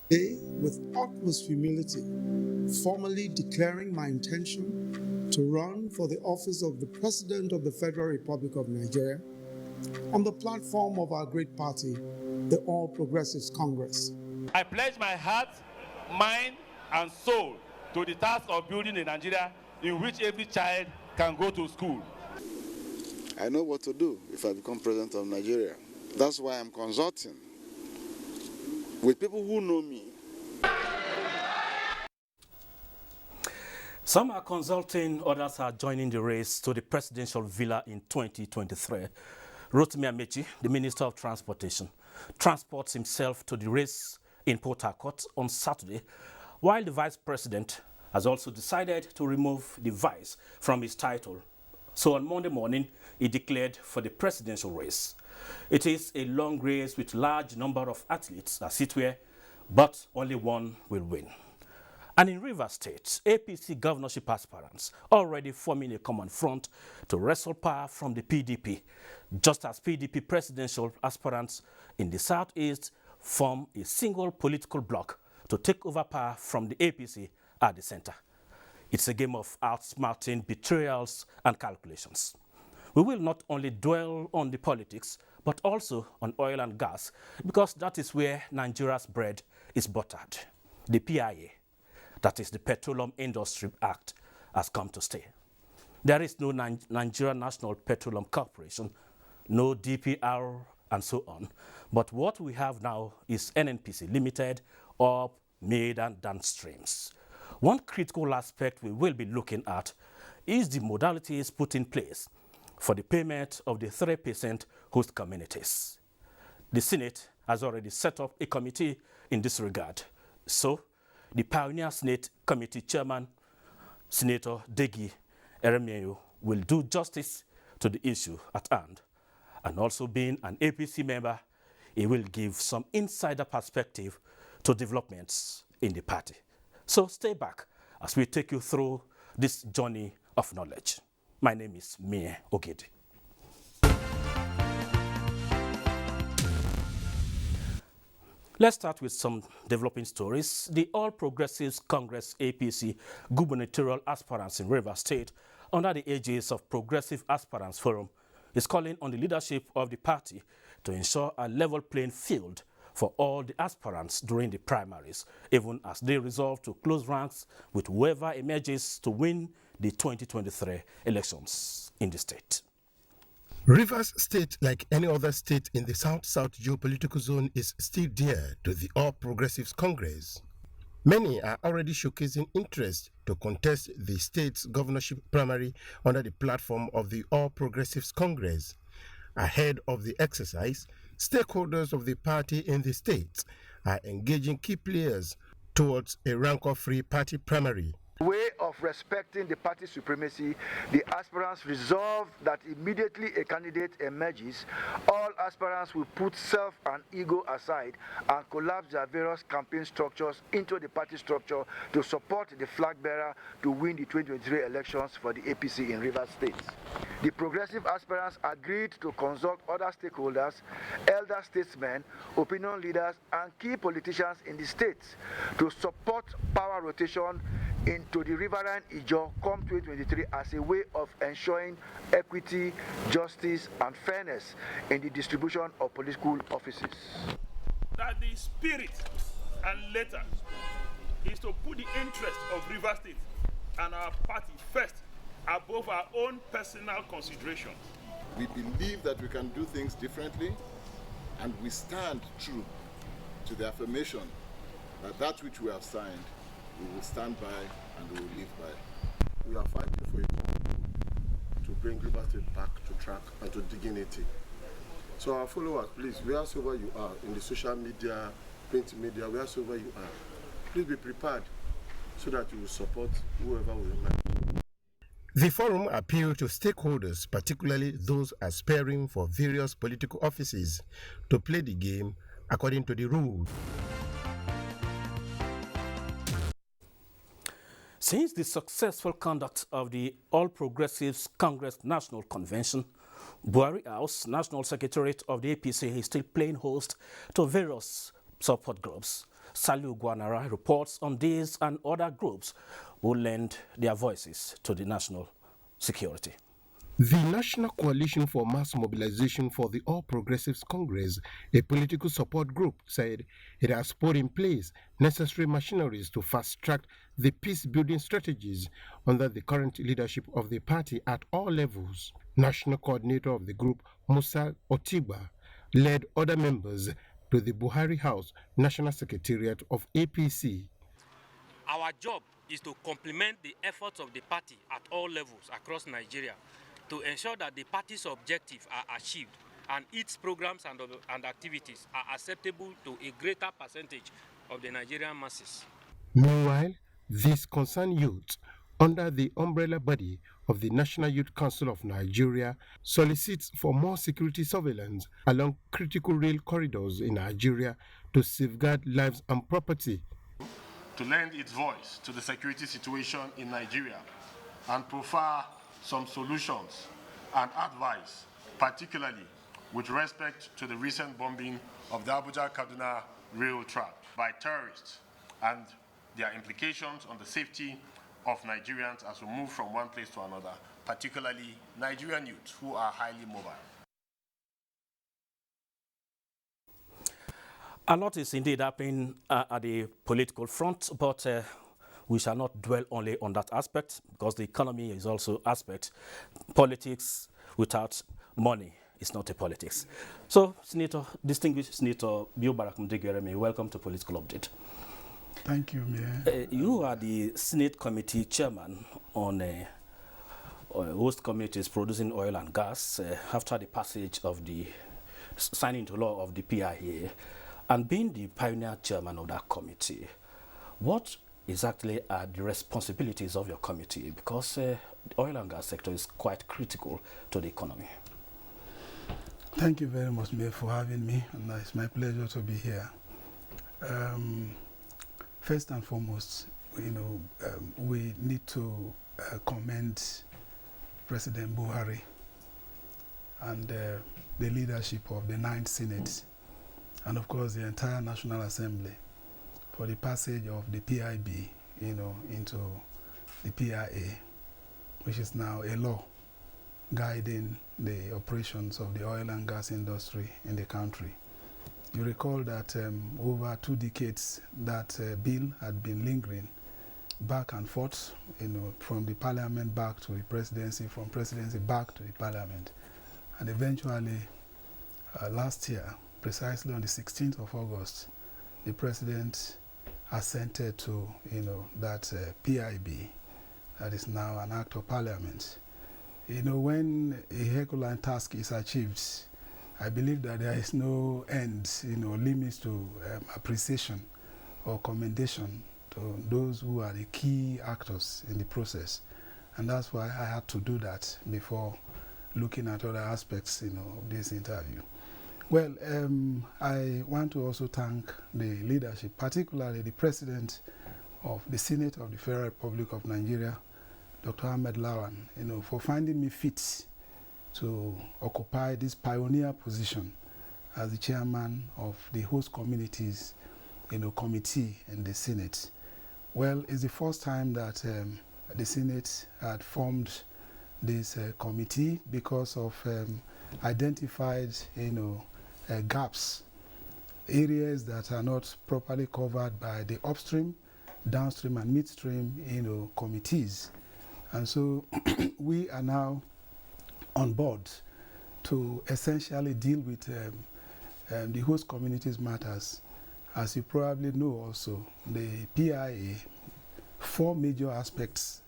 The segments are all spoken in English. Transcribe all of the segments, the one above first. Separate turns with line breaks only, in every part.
Today, with utmost humility, formally declaring my intention to run for the office of the President of the Federal Republic of Nigeria on the platform of our great party, the All Progressives Congress.
I pledge my heart, mind, and soul to the task of building a Nigeria in which every child can go to school.
I know what to do if I become president of Nigeria. That's why I'm consulting with people who know me.
Some are consulting, others are joining the race to the presidential villa in 2023. Rotimi Amechi, the Minister of Transportation, transports himself to the race in Port Harcourt on Saturday, while the Vice President has also decided to remove the Vice from his title. So on Monday morning, he declared for the presidential race. It is a long race with large number of athletes, as it were, but only one will win. And in Rivers State, APC governorship aspirants already forming a common front to wrestle power from the PDP, just as PDP presidential aspirants in the southeast form a single political bloc to take over power from the APC at the center. It's a game of outsmarting betrayals and calculations. We will not only dwell on the politics, but also on oil and gas, because that is where Nigeria's bread is buttered. The PIA, that is the Petroleum Industry Act, has come to stay. There is no Nigerian National Petroleum Corporation, no DPR, and so on. But what we have now is NNPC Limited, up, mid, and downstreams. One critical aspect we will be looking at is the modalities put in place for the payment of the 3% host communities. The Senate has already set up a committee in this regard. So, the Pioneer Senate Committee Chairman, Senator Degi Eremieyu, will do justice to the issue at hand. And also being an APC member, he will give some insider perspective to developments in the party. So stay back as we take you through this journey of knowledge. My name is Mie Ogedi. Let's start with some developing stories. The All Progressives Congress APC gubernatorial aspirants in Rivers State, under the aegis of Progressive Aspirants Forum, is calling on the leadership of the party to ensure a level playing field for all the aspirants during the primaries, even as they resolve to close ranks with whoever emerges to win the 2023 elections in the state.
Rivers State, like any other state in the South-South geopolitical zone, is still dear to the All Progressives Congress. Many are already showcasing interest to contest the state's governorship primary under the platform of the All Progressives Congress. Ahead of the exercise, stakeholders of the party in the state are engaging key players towards a rancor-free party primary.
Way of respecting the party supremacy, the aspirants resolve that immediately a candidate emerges, all aspirants will put self and ego aside and collapse their various campaign structures into the party structure to support the flag bearer to win the 2023 elections for the APC in Rivers State. The progressive aspirants agreed to consult other stakeholders, elder statesmen, opinion leaders, and key politicians in the state to support power rotation into the riverine Ijaw come 2023 as a way of ensuring equity, justice, and fairness in the distribution of political offices.
That the spirit and letter is to put the interest of Rivers State and our party first above our own personal considerations.
We believe that we can do things differently, and we stand true to the affirmation that that which we have signed we will stand by and we will live by.
We are fighting for it to bring Rivers State back to track and to dignity. So our followers, please, wheresoever you are, in the social media, print media, wheresoever you are, please be prepared so that you will support whoever will emerge.
The forum appealed to stakeholders, particularly those aspiring for various political offices, to play the game according to the rules.
Since the successful conduct of the All Progressives Congress National Convention, Buhari House, National Secretariat of the APC, is still playing host to various support groups Salu Guanara reports on these and other groups who lend their voices to the national security.
The National Coalition for Mass Mobilization for the All Progressives Congress, a political support group, said it has put in place necessary machineries to fast-track the peace-building strategies under the current leadership of the party at all levels. National coordinator of the group, Musa Otigba, led other members to the Buhari House National Secretariat of APC.
Our job is to complement the efforts of the party at all levels across Nigeria to ensure that the party's objectives are achieved and its programs and activities are acceptable to a greater percentage of the Nigerian masses.
Meanwhile, these concerned youths, under the umbrella body of the National Youth Council of Nigeria, solicits for more security surveillance along critical rail corridors in Nigeria to safeguard lives and property.
To lend its voice to the security situation in Nigeria and profile some solutions and advice, particularly with respect to the recent bombing of the Abuja-Kaduna rail track by terrorists and their implications on the safety of Nigerians as we move from one place to another, particularly Nigerian youths who are highly mobile.
A lot is indeed happening at the political front, but we shall not dwell only on that aspect because the economy is also aspect. Politics without money is not a politics. So, distinguished Senator Bill Barakum, welcome to Political Update.
Thank you, Mayor.
You are the Senate Committee Chairman on host committees producing oil and gas after the passage of the signing into law of the PIA, and being the pioneer chairman of that committee. What exactly are the responsibilities of your committee? Because the oil and gas sector is quite critical to the economy.
Thank you very much, Mayor, for having me, and it's my pleasure to be here. First and foremost, we need to commend President Buhari and the leadership of the 9th Senate, and of course the entire National Assembly, for the passage of the PIB, into the PIA, which is now a law guiding the operations of the oil and gas industry in the country. You recall that over 2 decades that bill had been lingering back and forth, from the parliament back to the presidency, from presidency back to the parliament. And eventually, last year, precisely on the 16th of August, the president assented to, that PIB, that is now an act of parliament. When a Herculean task is achieved, I believe that there is no end, limits to appreciation or commendation to those who are the key actors in the process. And that's why I had to do that before looking at other aspects, of this interview. Well, I want to also thank the leadership, particularly the President of the Senate of the Federal Republic of Nigeria, Dr. Ahmed Lawan, for finding me fit to occupy this pioneer position as the chairman of the host communities, committee in the Senate. Well, it's the first time that the Senate had formed this committee because of identified, gaps, areas that are not properly covered by the upstream, downstream, and midstream, committees. And so we are now on board to essentially deal with the host communities matters. As you probably know also, the PIA, 4 major aspects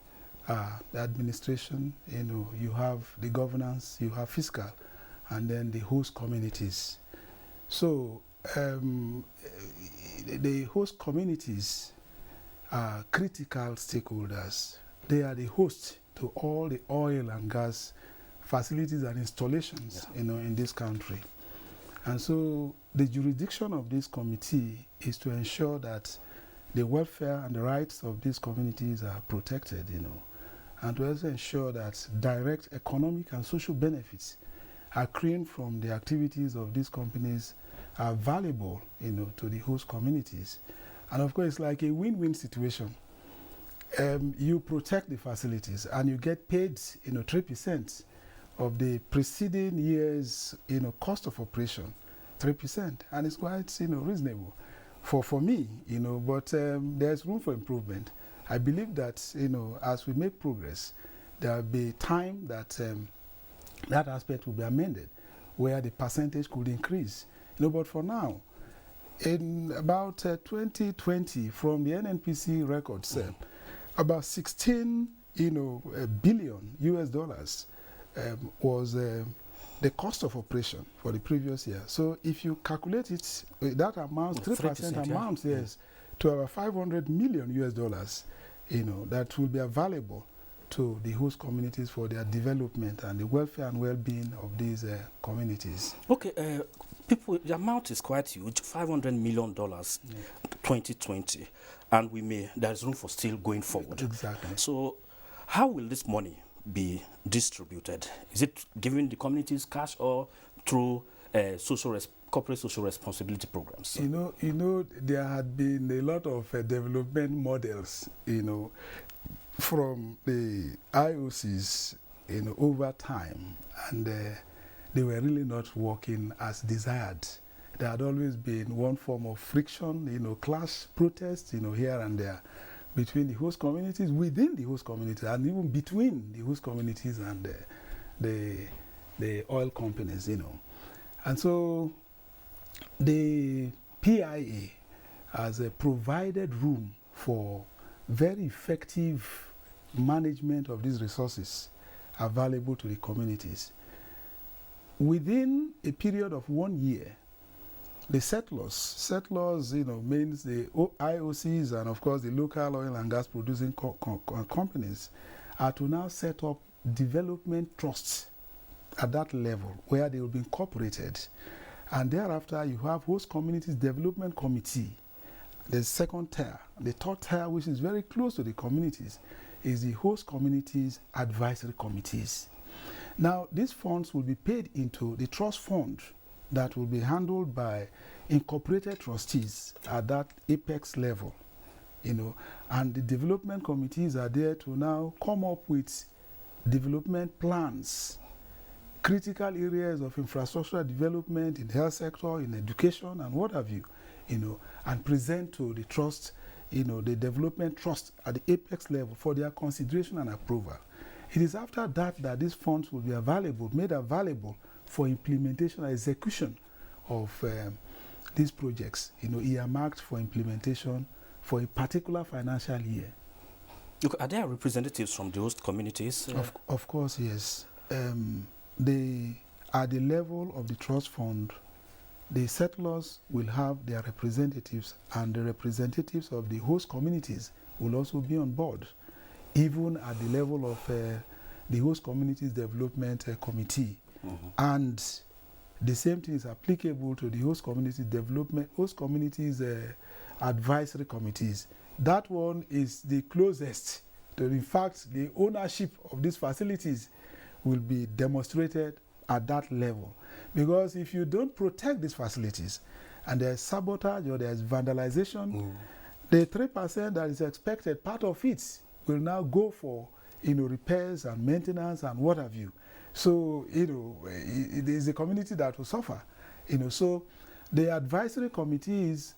are the administration, you have the governance, you have fiscal, and then the host communities. So the host communities are critical stakeholders. They are the host to all the oil and gas facilities and installations, in this country. And so the jurisdiction of this committee is to ensure that the welfare and the rights of these communities are protected, and to also ensure that direct economic and social benefits accruing from the activities of these companies are valuable, to the host communities. And of course, it's like a win-win situation. You protect the facilities and you get paid, 3% of the preceding year's, cost of operation, 3%. And it's quite, reasonable for me, but there's room for improvement. I believe that, as we make progress, there will be time that that aspect will be amended, where the percentage could increase. But for now, in about 2020, from the NNPC records, about 16 billion US dollars was the cost of operation for the previous year. So if you calculate it, that amounts, 3% amounts, yes, to about 500 million US dollars, that will be available to the host communities for their development and the welfare and well-being of these communities.
Okay, people, the amount is quite huge, $500 million, 2020, and there's room for still going forward.
Exactly.
So how will this money be distributed? Is it given the communities cash or through corporate social responsibility programs?
There had been a lot of development models, from the IOCs, over time, and they were really not working as desired. There had always been one form of friction, clash, protest, here and there, between the host communities, within the host communities, and even between the host communities and the oil companies, And so the PIA has provided room for very effective management of these resources available to the communities. Within a period of 1 year, the settlers, means the IOCs and of course the local oil and gas producing companies, are to now set up development trusts at that level where they will be incorporated. And thereafter you have host communities development committee. The second tier, the third tier, which is very close to the communities, is the host communities advisory committees. Now, these funds will be paid into the trust fund that will be handled by incorporated trustees at that apex level, and the development committees are there to now come up with development plans, critical areas of infrastructure development in the health sector, in education, and what have you, and present to the trust, the development trust at the apex level for their consideration and approval. It is after that that these funds will be made available for implementation and execution of these projects, earmarked for implementation for a particular financial year.
Look, are there representatives from the host communities?
Of course, yes. At the level of the trust fund, the settlers will have their representatives, and the representatives of the host communities will also be on board, even at the level of the host communities development committee. And the same thing is applicable to the host communities advisory committees. That one is the closest to, in fact, the ownership of these facilities will be demonstrated at that level. Because if you don't protect these facilities and there's sabotage or there's vandalization, the 3% that is expected, part of it will now go for repairs and maintenance and what have you. So, it is a community that will suffer. So the advisory committees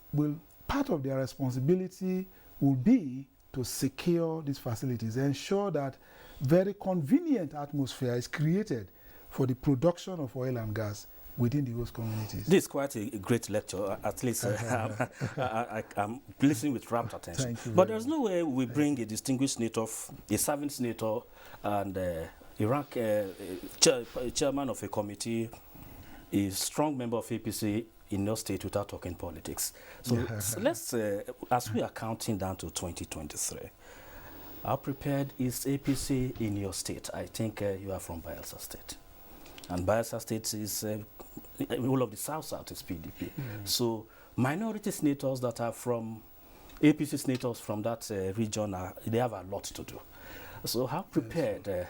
part of their responsibility will be to secure these facilities, ensure that very convenient atmosphere is created for the production of oil and gas within the host communities.
This is quite a great lecture, at least I'm listening with rapt attention. But there's no way we bring a distinguished senator, a serving senator, and chairman of a committee, a strong member of APC in your state without talking politics. So let's, as we are counting down to 2023, how prepared is APC in your state? I think you are from Bayelsa State. And Bayelsa State is, all of the South is PDP. So minority senators that are from, APC senators from that region, they have a lot to do. So how prepared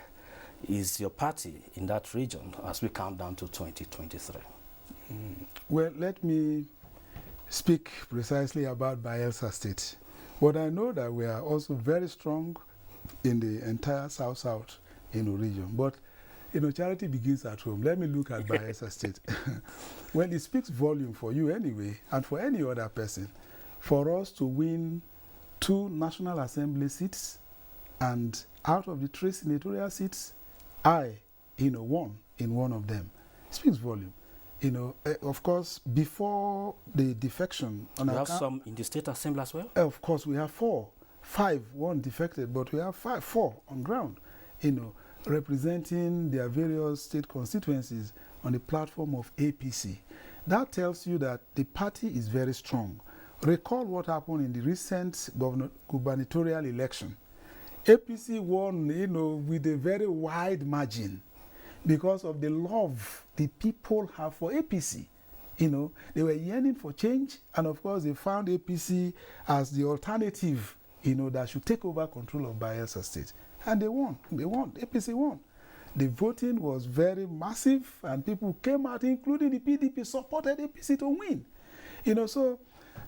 is your party in that region as we count down to 2023?
Well, let me speak precisely about Bayelsa State. But I know that we are also very strong in the entire South-South region. But charity begins at home. Let me look at Bayelsa State. Well, it speaks volume for you anyway, and for any other person, for us to win 2 National Assembly seats, and out of the 3 senatorial seats, I, won in one of them. It speaks volume. Of course, before the defection...
We have some in the State Assembly as well?
Of course, we have 4. 5, 1 defected, but we have 4 on ground, representing their various state constituencies on the platform of APC. That tells you that the party is very strong. Recall what happened in the recent gubernatorial election. APC won, with a very wide margin because of the love the people have for APC. They were yearning for change, and of course they found APC as the alternative, that should take over control of Bayelsa State. And they won. APC won. The voting was very massive, and people came out, including the PDP, supported APC to win. So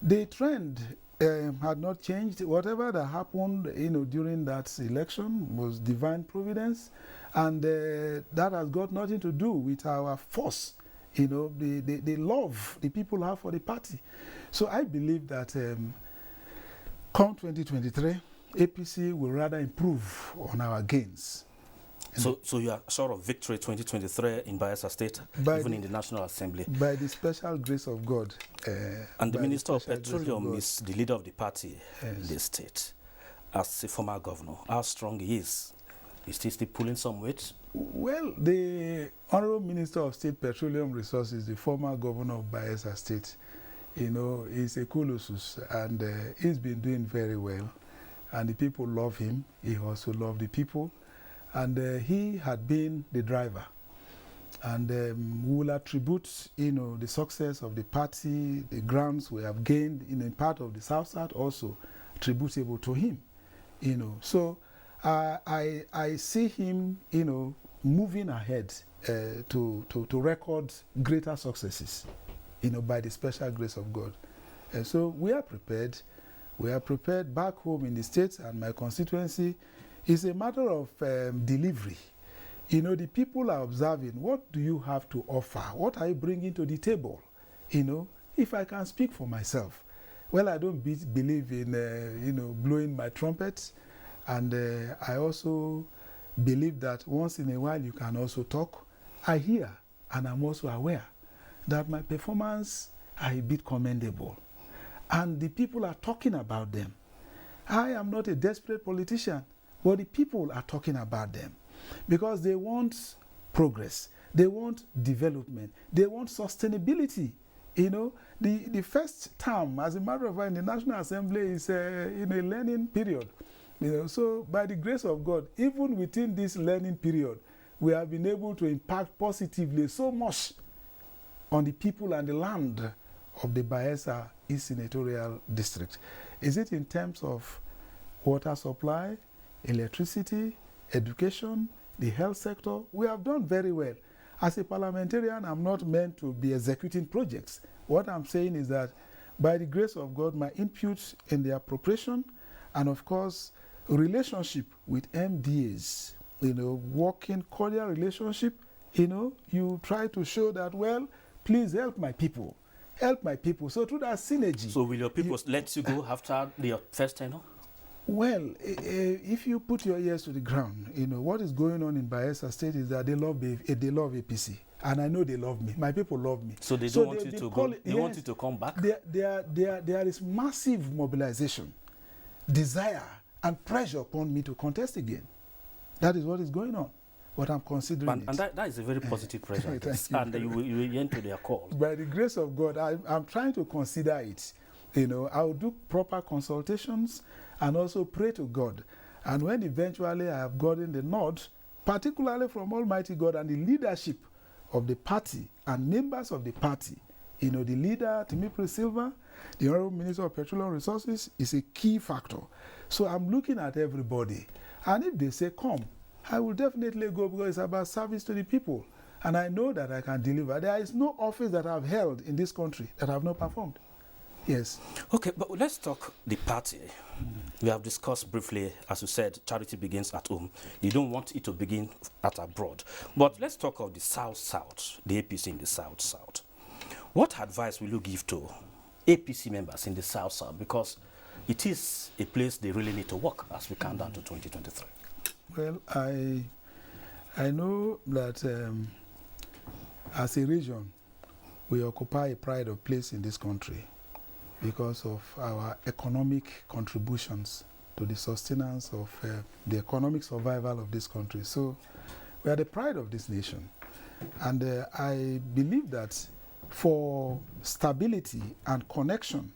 the trend had not changed. Whatever that happened, during that election was divine providence, and that has got nothing to do with our force, the love the people have for the party. So I believe that come 2023, APC will rather improve on our gains.
So you are sure of victory 2023 in Bayelsa State, even in the National Assembly?
By the special grace of God.
And the Minister of Petroleum is the leader of the party in the state. As a former governor, how strong he is? Is he still pulling some weight?
Well, the Honorable Minister of State Petroleum Resources, the former governor of Bayelsa State, is a colossus, and he's been doing very well. And the people love him. He also loved the people. And he had been the driver. And we will attribute, the success of the party, the grounds we have gained in part of the South-South also attributable to him. So I see him, moving ahead to record greater successes, by the special grace of God. And so we are prepared. We are prepared back home in the States, and my constituency. It's a matter of delivery. The people are observing, what do you have to offer? What are you bringing to the table? If I can speak for myself. Well, I don't believe in, blowing my trumpet. And I also believe that once in a while you can also talk. I hear, and I'm also aware that my performance are a bit commendable. And the people are talking about them. I am not a desperate politician. But the people are talking about them because they want progress, they want development, they want sustainability. The first term, as a matter of fact, in the National Assembly is in a learning period. So by the grace of God, even within this learning period, we have been able to impact positively so much on the people and the land of the Bayelsa East Senatorial District. Is it in terms of water supply, electricity, education, the health sector? We have done very well. As a parliamentarian, I'm not meant to be executing projects. What I'm saying is that by the grace of God, my input in the appropriation and, of course, relationship with MDAs, working cordial relationship, you try to show that, well, please help my people. Help my people. So through that synergy.
So will your people let you go after the first tenure?
Well, if you put your ears to the ground, what is going on in Bayelsa State is that they love APC. And I know they love me. My people love me.
So they don't want you to go? They want you to come back?
There is massive mobilization, desire, and pressure upon me to contest again. That is what is going on. But I'm considering it.
And that is a very positive pressure. And you will enter their call.
By the grace of God, I'm trying to consider it. I will do proper consultations and also pray to God. And when eventually I have gotten the nod, particularly from Almighty God and the leadership of the party and members of the party, the leader, Timipri Silva, the Honorable Minister of Petroleum Resources, is a key factor. So I'm looking at everybody. And if they say, come, I will definitely go because it's about service to the people. And I know that I can deliver. There is no office that I've held in this country that I have not performed. Yes.
Okay, but let's talk the party. We have discussed briefly, as you said, charity begins at home. You don't want it to begin at abroad. But let's talk of the South-South, the APC in the South-South. What advice will you give to APC members in the South-South? Because it is a place they really need to work as we count down to 2023.
Well, I know that as a region, we occupy a pride of place in this country because of our economic contributions to the sustenance of the economic survival of this country. So we are the pride of this nation. And I believe that for stability and connection,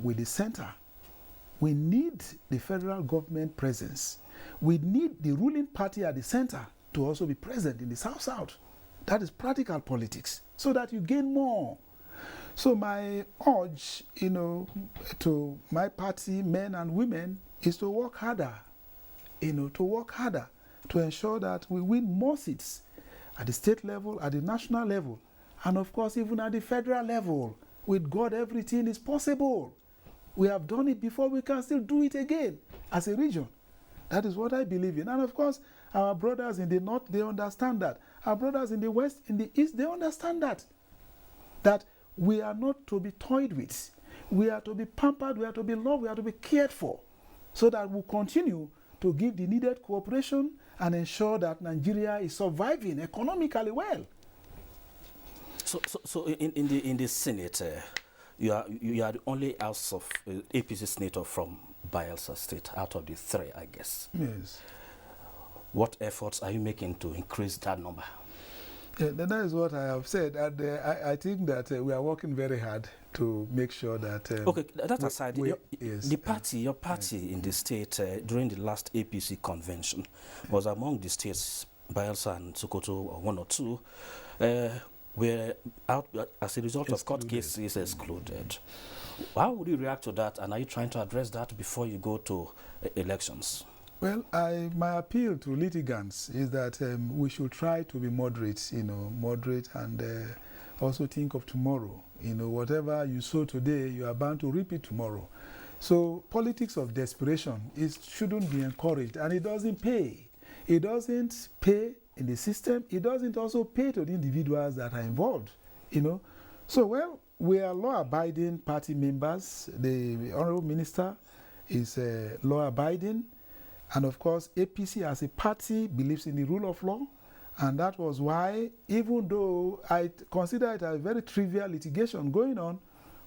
with the center, we need the federal government presence. We need the ruling party at the center to also be present in the South-South. That is practical politics, so that you gain more. So my urge, to my party, men and women, is to work harder, to ensure that we win more seats at the state level, at the national level, and of course even at the federal level. With God, everything is possible. We have done it before, we can still do it again as a region. That is what I believe in. And of course, our brothers in the north, they understand that. Our brothers in the west, in the east, they understand that. That we are not to be toyed with. We are to be pampered, we are to be loved, we are to be cared for. So that we'll continue to give the needed cooperation and ensure that Nigeria is surviving economically well.
So in the Senate, you are the only house of APC senator from Bayelsa State out of the three, I guess.
Yes.
What efforts are you making to increase that number?
Yeah, that is what I have said. And I think that we are working very hard to make sure that...
okay, that aside,
yes,
your party in the state during the last APC convention was among the states, Bayelsa and Sokoto, or one or two, were out as a result of court cases excluded. How would you react to that, and are you trying to address that before you go to elections?
Well, my appeal to litigants is that we should try to be moderate, moderate, and also think of tomorrow. Whatever you sow today, you are bound to reap it tomorrow. So politics of desperation shouldn't be encouraged, and it doesn't pay. It doesn't pay in the system. It doesn't also pay to the individuals that are involved, So, well, we are law-abiding party members. The Honorable Minister is law-abiding. And of course, APC as a party believes in the rule of law. And that was why, even though I consider it a very trivial litigation going on,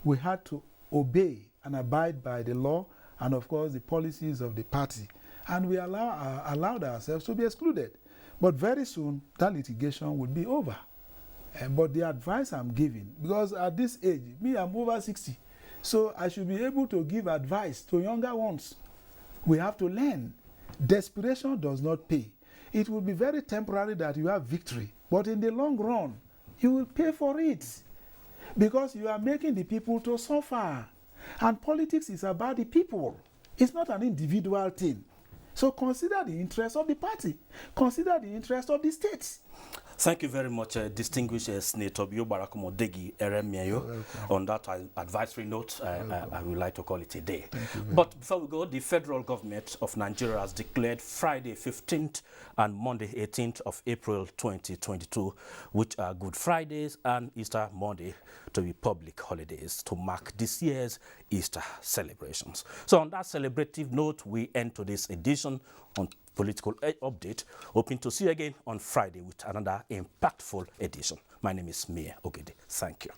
we had to obey and abide by the law and, of course, the policies of the party. And we allowed ourselves to be excluded. But very soon, that litigation will be over. But the advice I'm giving, because at this age, I'm over 60, so I should be able to give advice to younger ones. We have to learn. Desperation does not pay. It will be very temporary that you have victory, but in the long run, you will pay for it because you are making the people to suffer. And politics is about the people. It's not an individual thing. So consider the interest of the party. Consider the interest of the states.
Thank you very much, distinguished Senator Barakumodegi Eremiayo. On that advisory note, I would like to call it a day. But before we go, the federal government of Nigeria has declared Friday 15th and Monday 18th of April 2022, which are Good Fridays and Easter Monday, to be public holidays to mark this year's Easter celebrations. So on that celebrative note, we end today's edition on Political Update, hoping to see you again on Friday with another impactful edition. My name is Mia Ogede. Thank you.